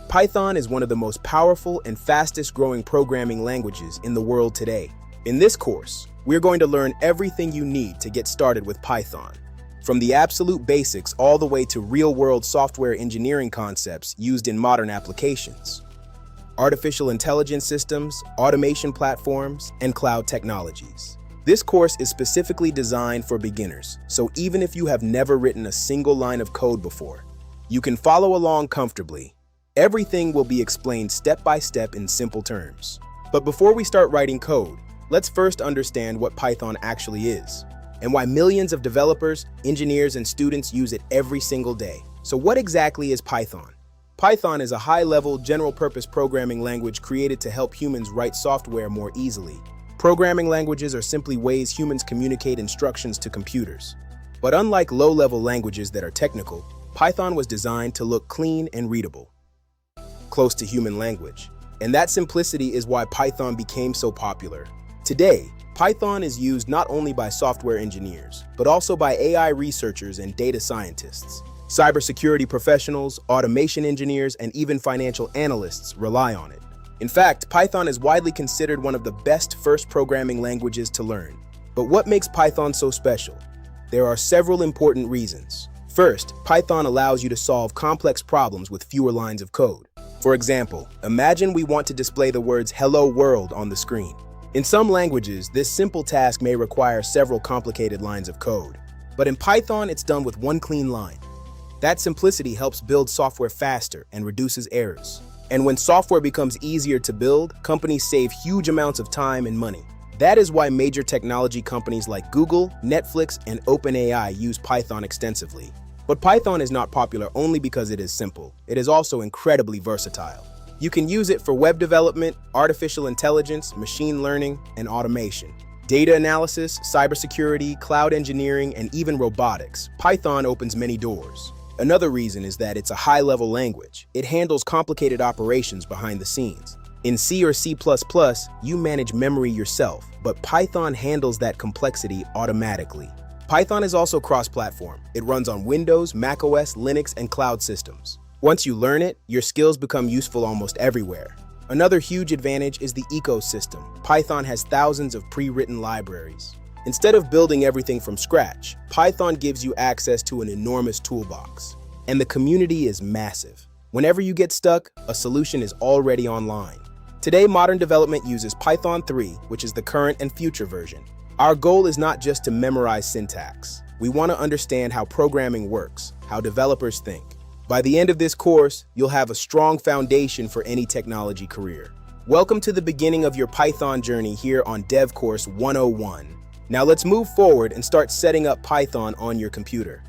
Python is one of the most powerful and fastest-growing programming languages in the world today. In this course, we're going to learn everything you need to get started with Python, from the absolute basics all the way to real-world software engineering concepts used in modern applications, artificial intelligence systems, automation platforms, and cloud technologies. This course is specifically designed for beginners, so even if you have never written a single line of code before, you can follow along comfortably. Everything will be explained step by step in simple terms. But before we start writing code, let's first understand what Python actually is, and why millions of developers, engineers, and students use it every single day. So what exactly is Python? Python is a high-level, general-purpose programming language created to help humans write software more easily. Programming languages are simply ways humans communicate instructions to computers. But unlike low-level languages that are technical, Python was designed to look clean and readable, close to human language. And that simplicity is why Python became so popular. Today, Python is used not only by software engineers, but also by AI researchers and data scientists. Cybersecurity professionals, automation engineers, and even financial analysts rely on it. In fact, Python is widely considered one of the best first programming languages to learn. But what makes Python so special? There are several important reasons. First, Python allows you to solve complex problems with fewer lines of code. For example, imagine we want to display the words "Hello World" on the screen. In some languages, this simple task may require several complicated lines of code. But in Python, it's done with one clean line. That simplicity helps build software faster and reduces errors. And when software becomes easier to build, companies save huge amounts of time and money. That is why major technology companies like Google, Netflix, and OpenAI use Python extensively. But Python is not popular only because it is simple. It is also incredibly versatile. You can use it for web development, artificial intelligence, machine learning, and automation, data analysis, cybersecurity, cloud engineering, and even robotics. Python opens many doors. Another reason is that it's a high-level language. It handles complicated operations behind the scenes. In C or C++, you manage memory yourself, but Python handles that complexity automatically. Python is also cross-platform. It runs on Windows, macOS, Linux, and cloud systems. Once you learn it, your skills become useful almost everywhere. Another huge advantage is the ecosystem. Python has thousands of pre-written libraries. Instead of building everything from scratch, Python gives you access to an enormous toolbox. And the community is massive. Whenever you get stuck, a solution is already online. Today, modern development uses Python 3, which is the current and future version. Our goal is not just to memorize syntax. We want to understand how programming works, how developers think. By the end of this course, you'll have a strong foundation for any technology career. Welcome to the beginning of your Python journey here on Dev Course 101. Now let's move forward and start setting up Python on your computer.